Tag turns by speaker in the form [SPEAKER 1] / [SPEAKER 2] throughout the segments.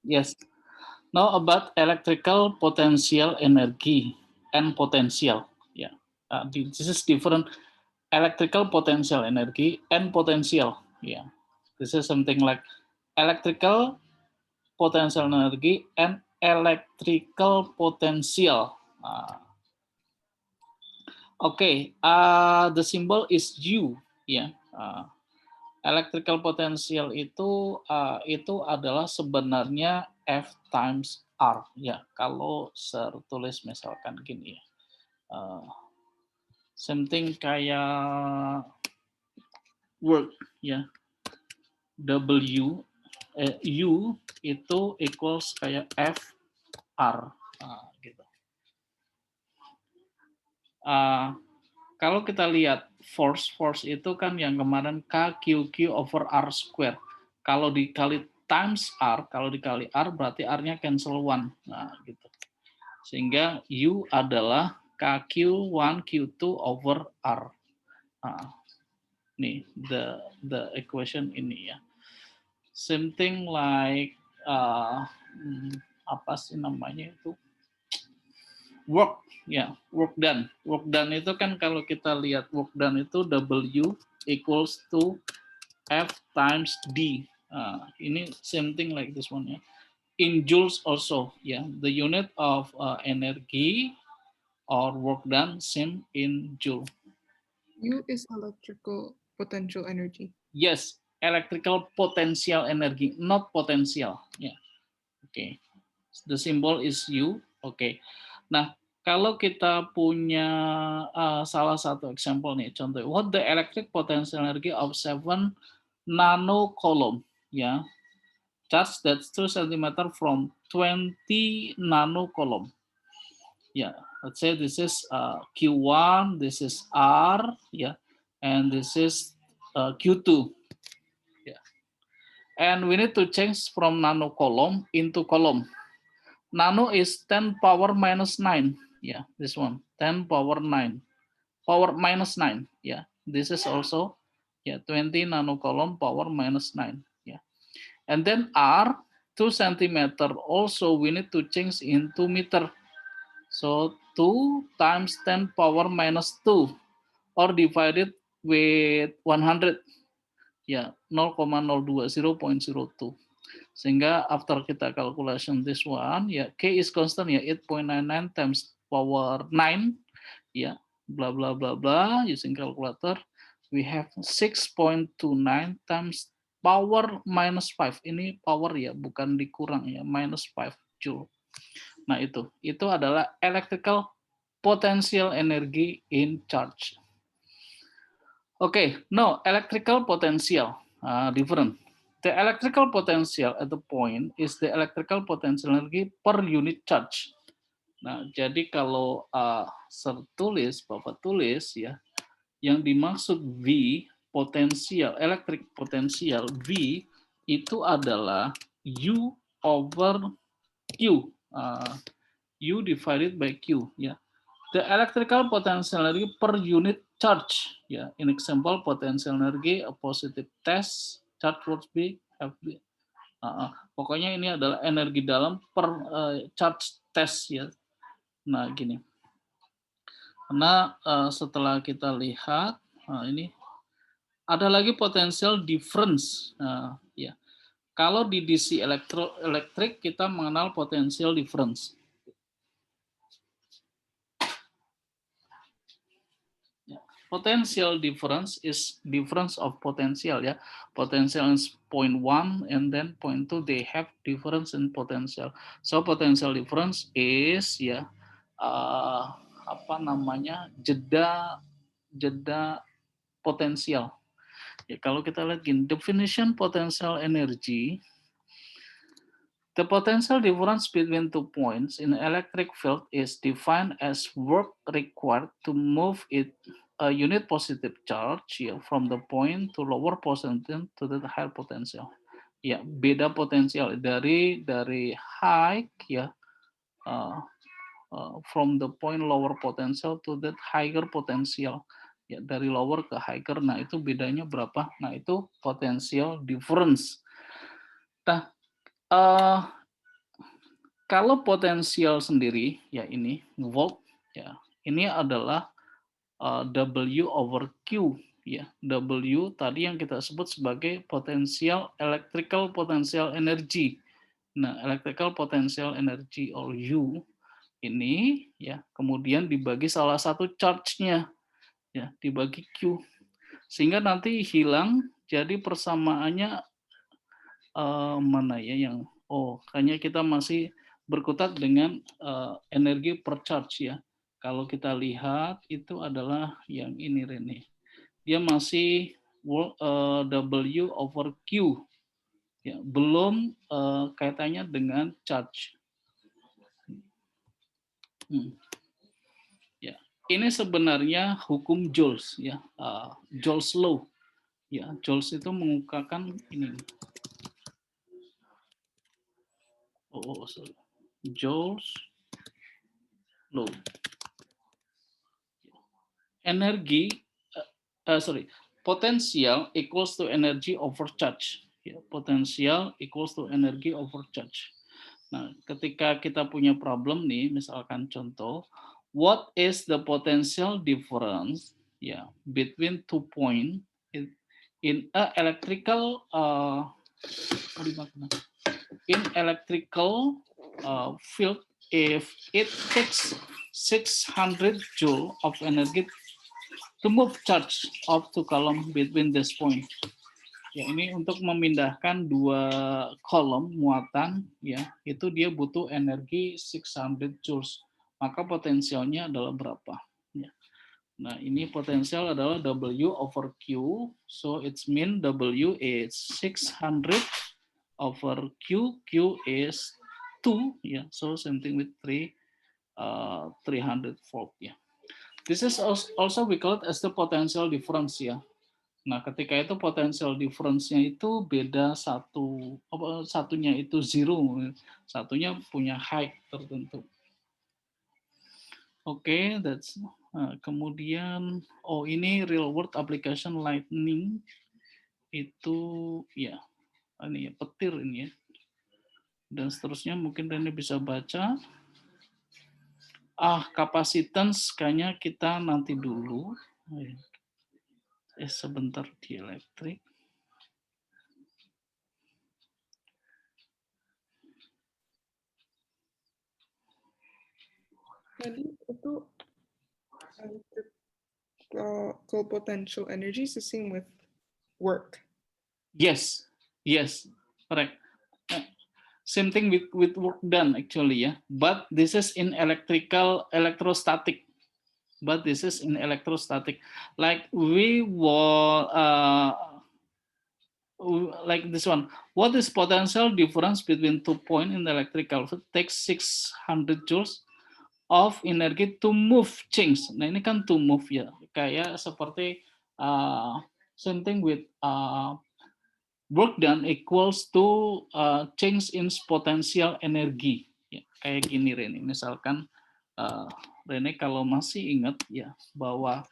[SPEAKER 1] Yes. Now about electrical potential energy and potential. Yeah. This is different. Electrical potential energy and potential. Yeah. This is something like electrical potential energy and electrical potential. Okay. The symbol is U. Yeah. Electrical potential itu adalah sebenarnya F times R ya. Kalau tertulis misalkan gini ya. Something kayak work ya. W U itu equals kayak F R gitu. Kalau kita lihat force itu kan yang kemarin KQQ over R square. Kalau dikali times R, kalau dikali R berarti R-nya cancel 1. Nah, gitu. Sehingga U adalah KQ1 Q2 over R. Nah, nih the equation ini ya. Something like apa sih namanya itu? Work ya, work done itu kan kalau kita lihat work done itu W equals to F times D. Ini same thing like this one ya. In joules also ya, the unit of energy or work done same in joule.
[SPEAKER 2] U is electrical potential energy.
[SPEAKER 1] Yes, electrical potential energy, not potential ya. Oke. The symbol is U. Oke. Nah, kalau kita punya salah satu example nih, contoh, what the electric potential energy of 7 nanocoulomb, ya, charge that's 2 centimeter from 20 nanocoulomb. Yeah, let's say this is Q1, this is R, yeah, and this is Q2. Yeah, and we need to change from nanocoulomb into coulomb. Nano is 10 power minus 9. Yeah, this one, 10 power 9. Power minus 9. Yeah, this is also 20 nanocoulomb power minus 9. Yeah. And then R, 2 centimeter. Also, we need to change into meter. So 2 times 10 power minus 2 or divided with 100. Ya, 0,02, 0.02. Sehingga after kita calculation this one, ya K is constant ya 8.99 times power 9 ya bla bla bla bla using calculator we have 6.29 times power minus 5. Ini power ya, bukan dikurang ya, minus 5 joule. Nah, itu adalah electrical potential energy in charge. Okay, no, electrical potential different. The electrical potential at the point is the electrical potential energy per unit charge. Nah, jadi kalau Bapak tulis ya, yang dimaksud V potensial, electric potential V itu adalah U over Q, U divided by Q ya. The electrical potential energy per unit charge. Ya, in example, potential energy a positive test charge would be FB. Pokoknya ini adalah energi dalam per charge test ya. Nah, gini. Karena setelah kita lihat ini ada lagi potential difference. Ya. Kalau di DC elektrik kita mengenal potential difference. Potential difference is difference of potential ya. Potential is 0.1 and then 0.2 they have difference in potential. So potential difference is ya apa namanya jeda potensial. Ya kalau kita lihat gini definition potential energy. The potential difference between 2 points in electric field is defined as work required to move it a unit positive charge from the point to lower potential to the higher potential. Ya, beda potensial dari high ya from the point lower potential to that higher potential. Ya, dari lower ke higher. Nah, itu bedanya berapa? Nah, itu potential difference. Nah, kalau potensial sendiri, ya ini volt, ya ini adalah W over Q, ya W tadi yang kita sebut sebagai potensial electrical potential energy. Nah, electrical potential energy or U ini ya kemudian dibagi salah satu charge-nya, ya dibagi Q, sehingga nanti hilang, jadi persamaannya mana ya yang kayaknya kita masih berkutat dengan energi per charge ya. Kalau kita lihat itu adalah yang ini Rene. Dia masih W over Q ya, belum kaitannya dengan charge. Ya, ini sebenarnya hukum Joules ya, Joules law. Ya, Joules itu mengungkapkan ini. Sorry. Joules law. Energi, potensial equals to energy over charge. Ya, potensial equals to energy over charge. Nah, ketika kita punya problem nih, misalkan contoh, what is the potential difference ya between 2 point in a electrical field if it takes 600 joule of energy to move charge of 2 column between this point. Ya, ini untuk memindahkan 2 kolom muatan ya, itu dia butuh energi 600 joules. Maka potensialnya adalah berapa? Ya. Nah, ini potensial adalah W over Q. So it's mean W is 600 over Q. Q is 2 ya. So something with 300 volt ya. This is also we call it as the potential difference ya. Nah, ketika itu potential difference-nya itu beda satunya itu zero, satunya punya height tertentu. Oke, that's kemudian ini real world application lightning itu ya ini ya, petir ini ya. Dan seterusnya mungkin Rene bisa baca. Capacitance kayaknya kita nanti dulu. Sebentar di elektrik.
[SPEAKER 2] Tadi itu electrical potential energy is the same with work.
[SPEAKER 1] Yes, correct. Same thing with work done actually ya. But this is in electrostatic. But this is in electrostatic. Like we will like this one. What is potential difference between 2 point in the electrical field? Takes 600 joules of energy to move change. Nah ini kan to move ya, kayak seperti same thing with work done equals to change in potential energy. Ya, kayak gini Rene, misalkan Rene kalau masih ingat ya bahwa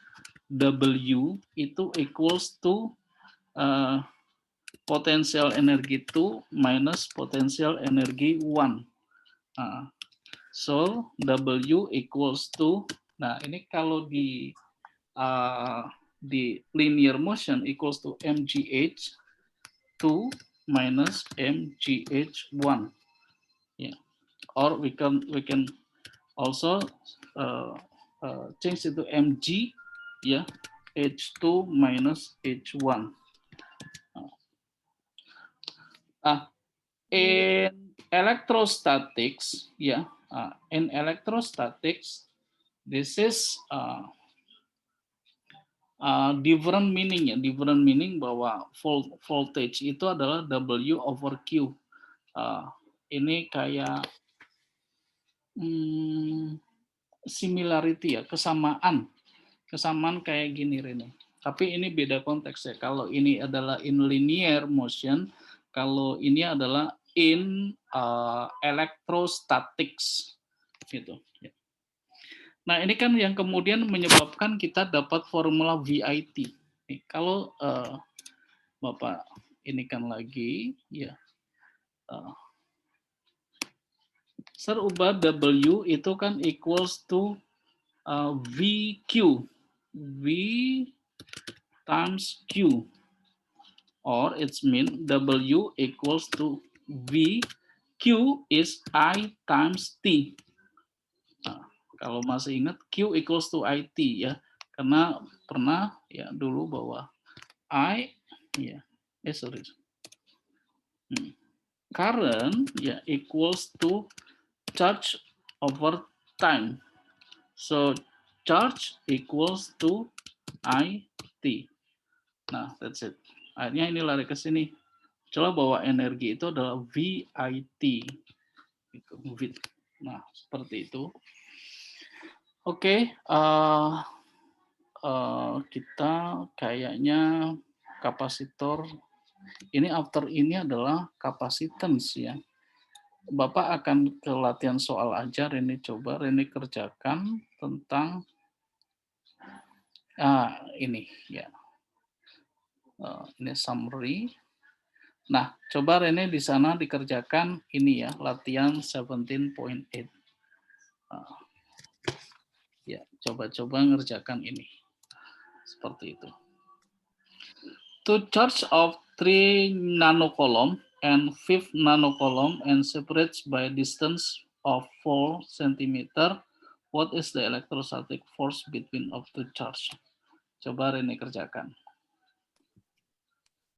[SPEAKER 1] W itu equals to potential energi 2 minus potential energi 1. So W equals to, nah ini kalau di linear motion equals to mgh 2 minus mgh 1. Yeah. Or we can also change it to mg ya, h2 minus h1. In electrostatics ya, in electrostatics this is different meaning ya, different meaning bahwa voltage itu adalah W over Q. Ini kayak similarity ya, kesamaan kayak gini Rene. Tapi ini beda konteks ya. Kalau ini adalah in linear motion, kalau ini adalah in electrostatics gitu. Nah, ini kan yang kemudian menyebabkan kita dapat formula VIT. Kalau Bapak ini kan lagi ya Sir, ubah W itu kan equals to VQ. V times Q. Or it's mean W equals to V. Q is I times T. Nah, kalau masih ingat Q equals to IT ya. Karena pernah ya dulu bahwa I ya sorry. Current ya equals to charge over time. So charge equals to IT. Nah, that's it. Akhirnya ini lari ke sini. Coba bawa energi itu adalah VIT. Gitu. Nah, seperti itu. Oke, kita kayaknya kapasitor ini after ini adalah capacitance ya. Bapak akan ke latihan soal aja, Reni coba, Reni kerjakan tentang ini ya. Ini summary. Nah, coba Rene di sana dikerjakan ini ya, latihan 17.8. Ya, coba-coba ngerjakan ini. Seperti itu. To charge of 3 nanocoulomb and 5 nanocoulomb and separates by a distance of 4 cm, what is the electrostatic force between of two charge? Coba Rene kerjakan.